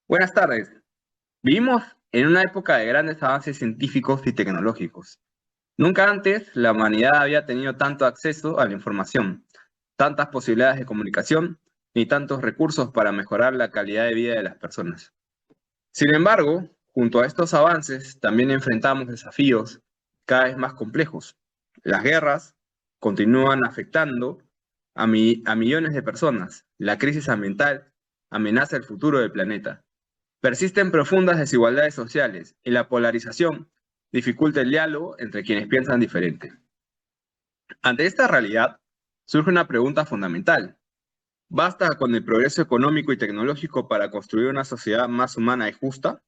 Buenas tardes. Vivimos en una época de grandes avances científicos y tecnológicos. Nunca antes la humanidad había tenido tanto acceso a la información, tantas posibilidades de comunicación, ni tantos recursos para mejorar la calidad de vida de las personas. Sin embargo, junto a estos avances, también enfrentamos desafíos cada vez más complejos. Las guerras continúan afectando a millones de personas. La crisis ambiental amenaza el futuro del planeta. Persisten profundas desigualdades sociales y la polarización dificulta el diálogo entre quienes piensan diferente. Ante esta realidad, surge una pregunta fundamental. ¿Basta con el progreso económico y tecnológico para construir una sociedad más humana y justa?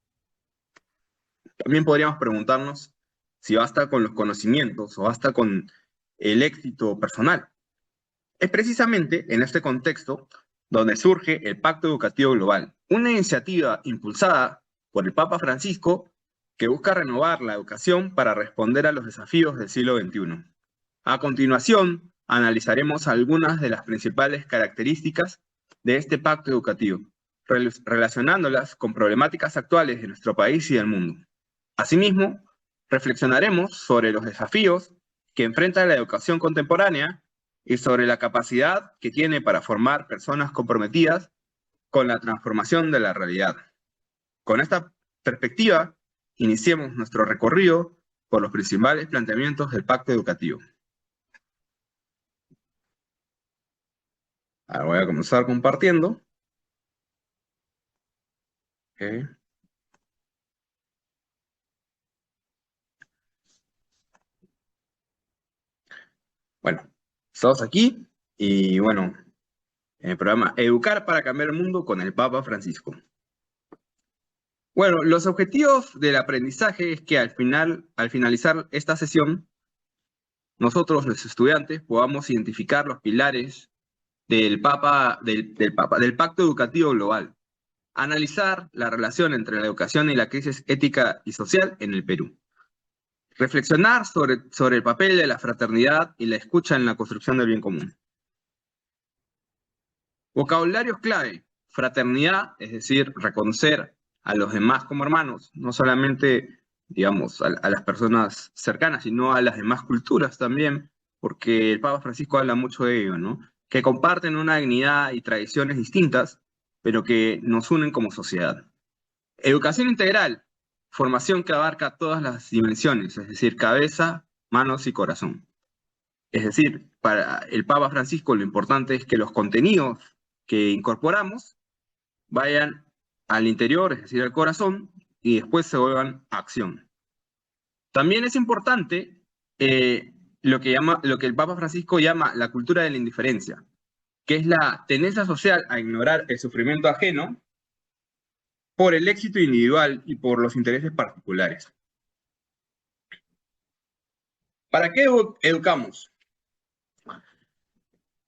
También podríamos preguntarnos si basta con los conocimientos o basta con el éxito personal. Es precisamente en este contexto donde surge el Pacto Educativo Global, una iniciativa impulsada por el Papa Francisco que busca renovar la educación para responder a los desafíos del siglo XXI. A continuación, analizaremos algunas de las principales características de este pacto educativo, relacionándolas con problemáticas actuales de nuestro país y del mundo. Asimismo, reflexionaremos sobre los desafíos que enfrenta la educación contemporánea y sobre la capacidad que tiene para formar personas comprometidas con la transformación de la realidad. Con esta perspectiva, iniciemos nuestro recorrido por los principales planteamientos del pacto educativo. Ahora voy a comenzar compartiendo. Okay. Bueno, estamos aquí y bueno, en el programa Educar para cambiar el mundo con el Papa Francisco. Bueno, los objetivos del aprendizaje es que al finalizar esta sesión, nosotros, los estudiantes, podamos identificar los pilares del Pacto Educativo Global, analizar la relación entre la educación y la crisis ética y social en el Perú, reflexionar sobre el papel de la fraternidad y la escucha en la construcción del bien común. Vocabularios clave: fraternidad, es decir, reconocer a los demás como hermanos, no solamente, digamos, a las personas cercanas, sino a las demás culturas también, porque el Papa Francisco habla mucho de ello, ¿no? Que comparten una dignidad y tradiciones distintas, pero que nos unen como sociedad. Educación integral, formación que abarca todas las dimensiones, es decir, cabeza, manos y corazón. Es decir, para el Papa Francisco lo importante es que los contenidos que incorporamos vayan al interior, es decir, al corazón, y después se vuelvan acción. También es importante lo que el Papa Francisco llama la cultura de la indiferencia, que es la tendencia social a ignorar el sufrimiento ajeno por el éxito individual y por los intereses particulares. ¿Para qué educamos?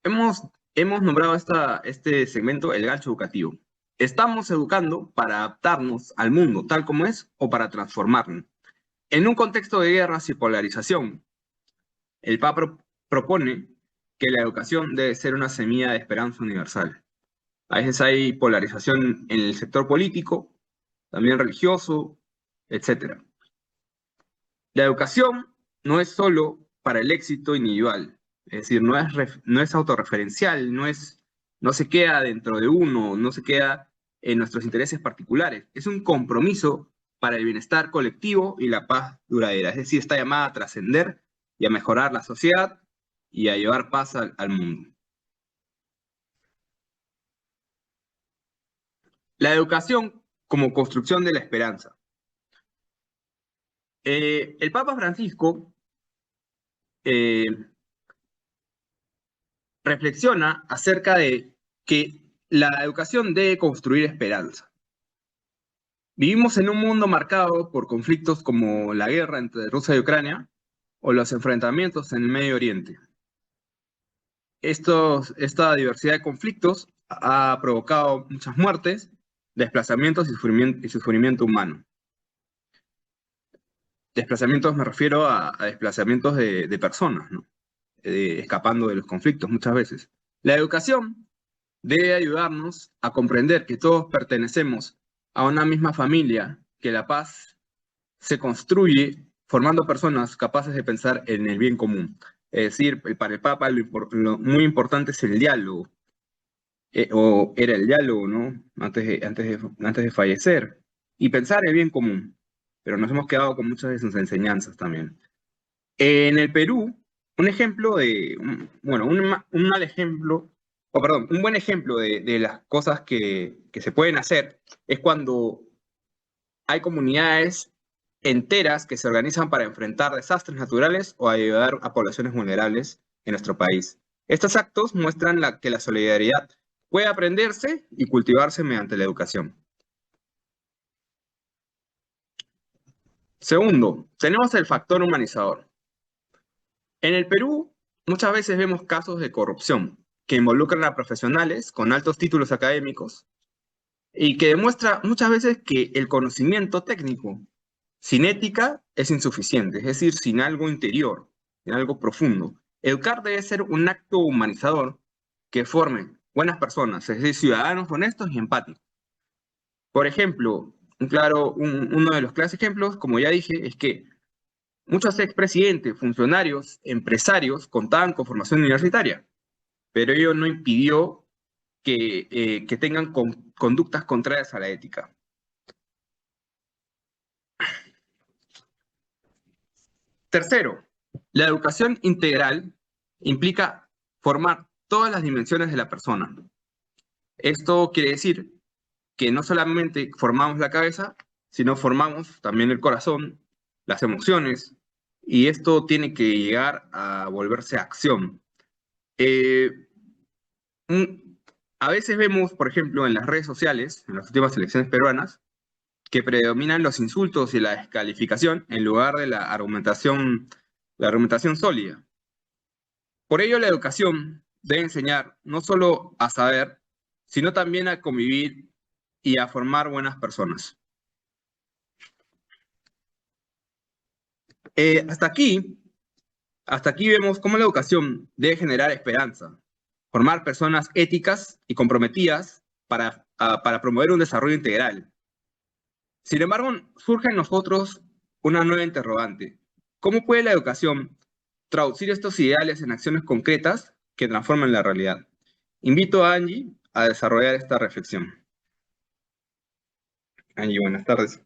Hemos nombrado este segmento el gancho educativo. ¿Estamos educando para adaptarnos al mundo tal como es o para transformarlo? En un contexto de guerras y polarización, el Papa propone que la educación debe ser una semilla de esperanza universal. A veces hay polarización en el sector político, también religioso, etc. La educación no es solo para el éxito individual, es decir, no es autorreferencial, no se queda dentro de uno, no se queda en nuestros intereses particulares. Es un compromiso para el bienestar colectivo y la paz duradera. Es decir, está llamada a trascender y a mejorar la sociedad y a llevar paz al mundo. La educación como construcción de la esperanza. El Papa Francisco eh, reflexiona acerca de que la educación debe construir esperanza. Vivimos en un mundo marcado por conflictos como la guerra entre Rusia y Ucrania o los enfrentamientos en el Medio Oriente. Esta diversidad de conflictos ha provocado muchas muertes, desplazamientos y sufrimiento humano. Desplazamientos me refiero a desplazamientos de personas, ¿no? Escapando de los conflictos muchas veces. La educación debe ayudarnos a comprender que todos pertenecemos a una misma familia que la paz se construye formando personas capaces de pensar en el bien común. Es decir, para el Papa lo muy importante es el diálogo, o era el diálogo, ¿no? Antes de fallecer, y pensar el bien común. Pero nos hemos quedado con muchas de sus enseñanzas también. En el Perú, un ejemplo de, bueno, un mal ejemplo, o perdón, un buen ejemplo de las cosas que se pueden hacer es cuando hay comunidades enteras que se organizan para enfrentar desastres naturales o ayudar a poblaciones vulnerables en nuestro país. Estos actos muestran que la solidaridad puede aprenderse y cultivarse mediante la educación. Segundo, tenemos el factor humanizador. En el Perú, muchas veces vemos casos de corrupción que involucran a profesionales con altos títulos académicos y que demuestra muchas veces que el conocimiento técnico sin ética es insuficiente, es decir, sin algo interior, sin algo profundo. Educar debe ser un acto humanizador que forme buenas personas, es decir, ciudadanos honestos y empáticos. Por ejemplo, uno de los claros ejemplos, como ya dije, es que muchos expresidentes, funcionarios, empresarios contaban con formación universitaria, pero ello no impidió que tengan conductas contrarias a la ética. Tercero, la educación integral implica formar todas las dimensiones de la persona. Esto quiere decir que no solamente formamos la cabeza, sino formamos también el corazón, las emociones, y esto tiene que llegar a volverse acción. Eh, un- a veces vemos, por ejemplo, en las redes sociales, en las últimas elecciones peruanas, que predominan los insultos y la descalificación en lugar de la argumentación sólida. Por ello, la educación debe enseñar no solo a saber, sino también a convivir y a formar buenas personas. Eh, hasta aquí, hasta aquí vemos cómo la educación debe generar esperanza, formar personas éticas y comprometidas para promover un desarrollo integral. Sin embargo, surge en nosotros una nueva interrogante. ¿Cómo puede la educación traducir estos ideales en acciones concretas que transformen la realidad? Invito a Angie a desarrollar esta reflexión. Angie, buenas tardes.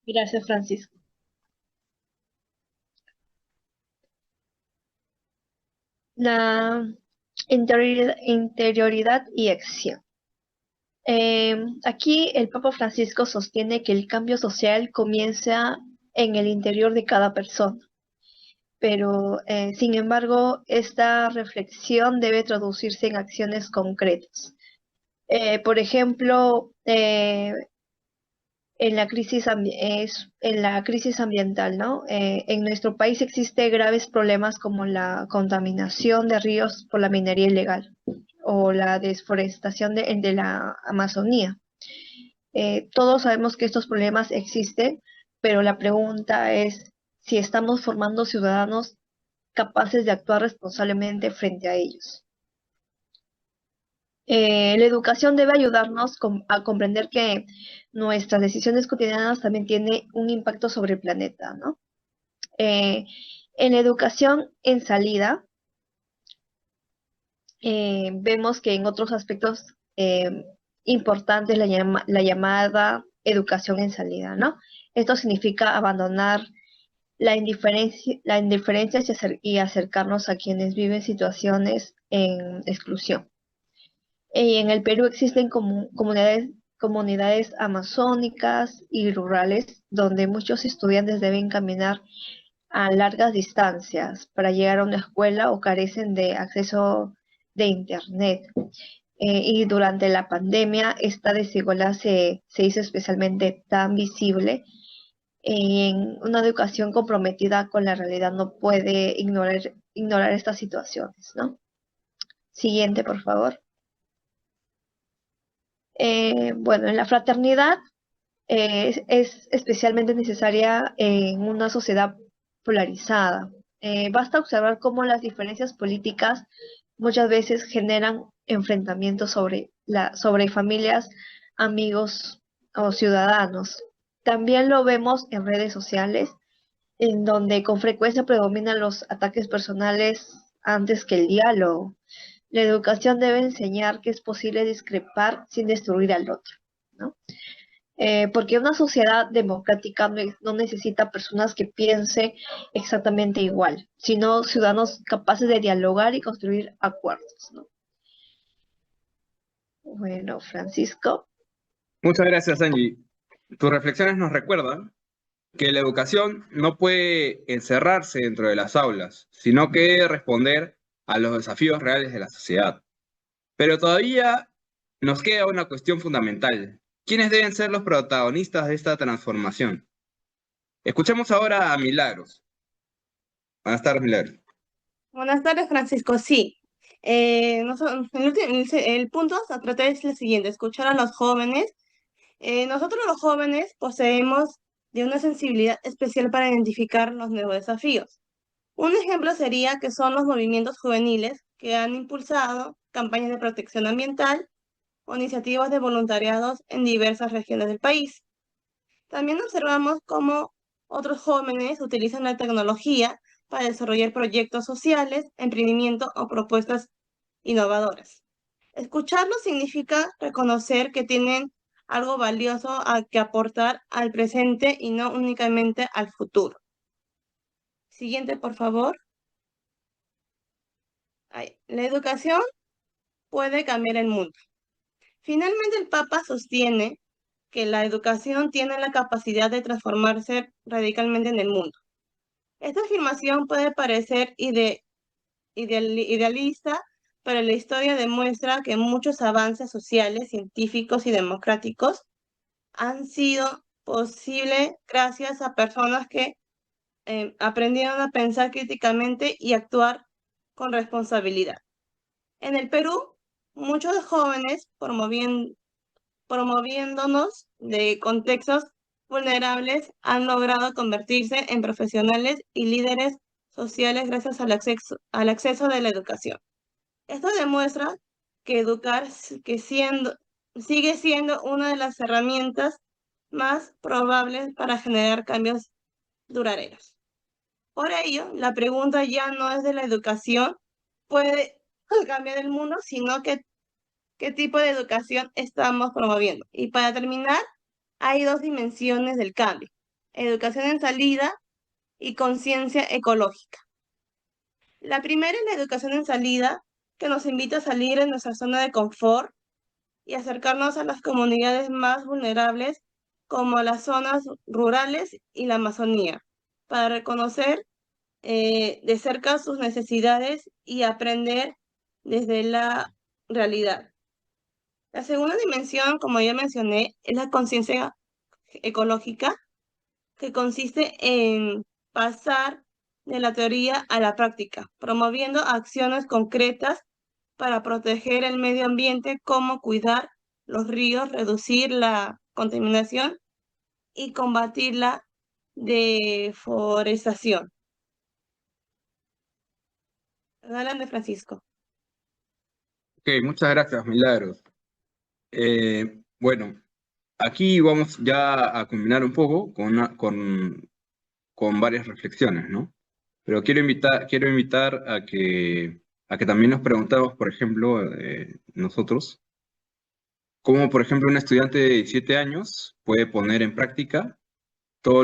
Gracias, Francisco. La interioridad y acción. Aquí el Papa Francisco sostiene que el cambio social comienza en el interior de cada persona, pero sin embargo esta reflexión debe traducirse en acciones concretas. Por ejemplo, en la crisis ambiental, ¿no? En nuestro país existen graves problemas como la contaminación de ríos por la minería ilegal o la desforestación de la Amazonía. Todos sabemos que estos problemas existen, pero la pregunta es si estamos formando ciudadanos capaces de actuar responsablemente frente a ellos. La educación debe ayudarnos a comprender que nuestras decisiones cotidianas también tienen un impacto sobre el planeta, ¿no? Eh, en la educación en salida, vemos que en otros aspectos importantes la llamada educación en salida, ¿no? Esto significa abandonar la indiferencia y acercarnos a quienes viven situaciones en exclusión. Y en el Perú existen comunidades amazónicas y rurales donde muchos estudiantes deben caminar a largas distancias para llegar a una escuela o carecen de acceso de Internet. Y durante la pandemia esta desigualdad se hizo especialmente tan visible. En una educación comprometida con la realidad no puede ignorar estas situaciones, ¿no? Siguiente, por favor. Bueno, en la fraternidad es especialmente necesaria en una sociedad polarizada. Basta observar cómo las diferencias políticas muchas veces generan enfrentamientos sobre familias amigos o ciudadanos. También lo vemos en redes sociales, en donde con frecuencia predominan los ataques personales antes que el diálogo. La educación debe enseñar que es posible discrepar sin destruir al otro, ¿no? Porque una sociedad democrática no necesita personas que piensen exactamente igual, sino ciudadanos capaces de dialogar y construir acuerdos, ¿no? Bueno, Francisco. Muchas gracias, Angie. Tus reflexiones nos recuerdan que la educación no puede encerrarse dentro de las aulas, sino que debe responder a los desafíos reales de la sociedad. Pero todavía nos queda una cuestión fundamental. ¿Quiénes deben ser los protagonistas de esta transformación? Escuchemos ahora a Milagros. Buenas tardes, Milagros. Buenas tardes, Francisco. Sí, el punto a tratar es el siguiente, escuchar a los jóvenes. Nosotros los jóvenes poseemos de una sensibilidad especial para identificar los nuevos desafíos. Un ejemplo sería que son los movimientos juveniles que han impulsado campañas de protección ambiental o iniciativas de voluntariados en diversas regiones del país. También observamos cómo otros jóvenes utilizan la tecnología para desarrollar proyectos sociales, emprendimiento o propuestas innovadoras. Escucharlos significa reconocer que tienen algo valioso a que aportar al presente y no únicamente al futuro. Siguiente, por favor. La educación puede cambiar el mundo. Finalmente, el Papa sostiene que la educación tiene la capacidad de transformarse radicalmente en el mundo. Esta afirmación puede parecer idealista, pero la historia demuestra que muchos avances sociales, científicos y democráticos han sido posibles gracias a personas que aprendieron a pensar críticamente y actuar con responsabilidad. En el Perú, muchos jóvenes promoviéndonos de contextos vulnerables han logrado convertirse en profesionales y líderes sociales gracias al acceso de la educación. Esto demuestra que educar sigue siendo una de las herramientas más probables para generar cambios duraderos. Por ello, la pregunta ya no es de la educación puede cambiar el mundo, sino que qué tipo de educación estamos promoviendo. Y para terminar, hay dos dimensiones del cambio: educación en salida y conciencia ecológica. La primera es la educación en salida, que nos invita a salir de nuestra zona de confort y acercarnos a las comunidades más vulnerables, como las zonas rurales y la Amazonía, para reconocer de cerca sus necesidades y aprender desde la realidad. La segunda dimensión, como ya mencioné, es la conciencia ecológica, que consiste en pasar de la teoría a la práctica, promoviendo acciones concretas para proteger el medio ambiente, como cuidar los ríos, reducir la contaminación y combatir la deforestación. Adelante, Francisco. Ok, muchas gracias, Milagros. Bueno, aquí vamos ya a combinar un poco con varias reflexiones, ¿no? Pero quiero invitar a que también nos preguntamos, por ejemplo, nosotros, cómo, por ejemplo, un estudiante de 17 años puede poner en práctica todo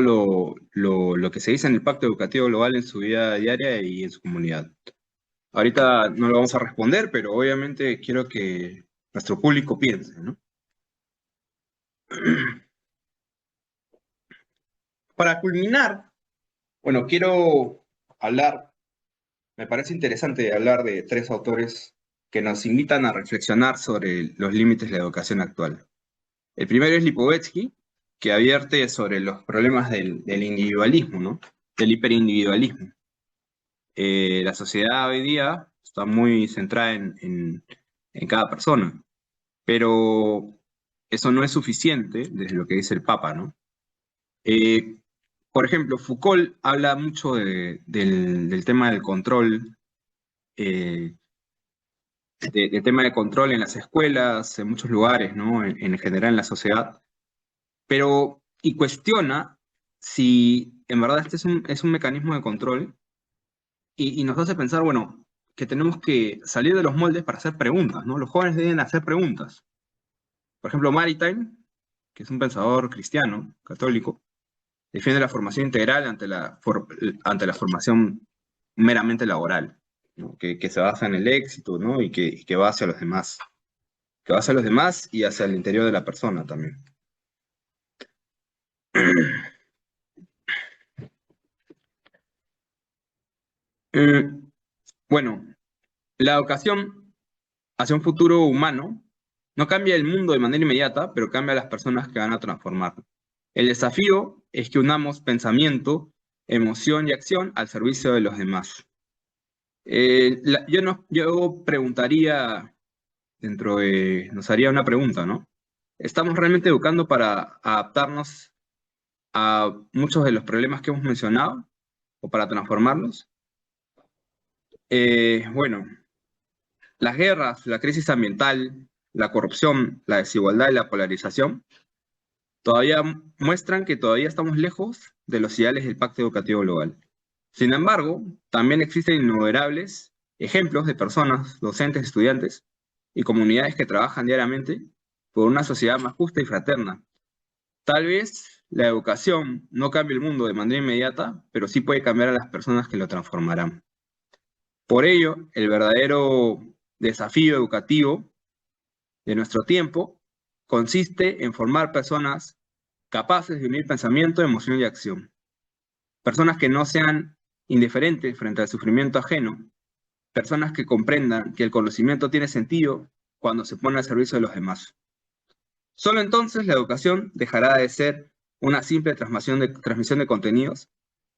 lo que se dice en el Pacto Educativo Global en su vida diaria y en su comunidad. Ahorita no lo vamos a responder, pero obviamente quiero que nuestro público piense, ¿no? Para culminar, bueno, quiero hablar, me parece interesante hablar de tres autores que nos invitan a reflexionar sobre los límites de la educación actual. El primero es Lipovetsky, que advierte sobre los problemas del individualismo, ¿no? Del hiperindividualismo. La sociedad hoy día está muy centrada en cada persona, pero eso no es suficiente desde lo que dice el Papa, ¿no? Eh, por ejemplo, Foucault habla mucho del tema del control, de tema de control en las escuelas, en muchos lugares, ¿no? En general en la sociedad, pero y cuestiona si en verdad este es un mecanismo de control y nos hace pensar, bueno, que tenemos que salir de los moldes para hacer preguntas, ¿no? Los jóvenes deben hacer preguntas. Por ejemplo, Maritain, que es un pensador cristiano, católico, defiende la formación integral ante la formación meramente laboral, ¿no? Que se basa en el éxito, ¿no? Y que va hacia los demás. Que va hacia los demás y hacia el interior de la persona también. Eh, bueno, la educación hacia un futuro humano no cambia el mundo de manera inmediata, pero cambia a las personas que van a transformar. El desafío es que unamos pensamiento, emoción y acción al servicio de los demás. Yo preguntaría, nos haría una pregunta, ¿no? ¿Estamos realmente educando para adaptarnos a muchos de los problemas que hemos mencionado o para transformarlos? Bueno, las guerras, la crisis ambiental, la corrupción, la desigualdad y la polarización todavía muestran que todavía estamos lejos de los ideales del Pacto Educativo Global. Sin embargo, también existen innumerables ejemplos de personas, docentes, estudiantes y comunidades que trabajan diariamente por una sociedad más justa y fraterna. Tal vez la educación no cambie el mundo de manera inmediata, pero sí puede cambiar a las personas que lo transformarán. Por ello, el verdadero desafío educativo de nuestro tiempo consiste en formar personas capaces de unir pensamiento, emoción y acción. Personas que no sean indiferentes frente al sufrimiento ajeno. Personas que comprendan que el conocimiento tiene sentido cuando se pone al servicio de los demás. Solo entonces la educación dejará de ser una simple transmisión de contenidos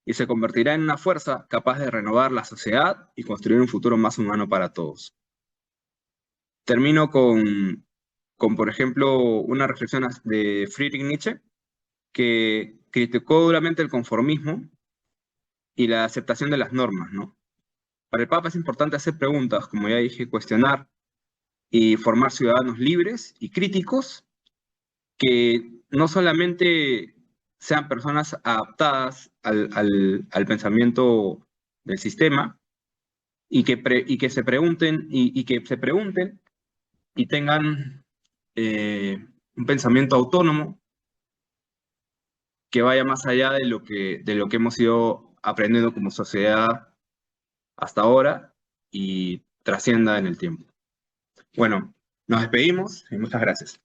y se convertirá en una fuerza capaz de renovar la sociedad y construir un futuro más humano para todos. Termino por ejemplo, una reflexión de Friedrich Nietzsche, que criticó duramente el conformismo y la aceptación de las normas, ¿no? Para el Papa es importante hacer preguntas, como ya dije, cuestionar y formar ciudadanos libres y críticos que no solamente sean personas adaptadas al pensamiento del sistema y que se pregunten y tengan un pensamiento autónomo que vaya más allá de lo que hemos ido aprendiendo como sociedad hasta ahora y trascienda en el tiempo. Bueno, nos despedimos y muchas gracias.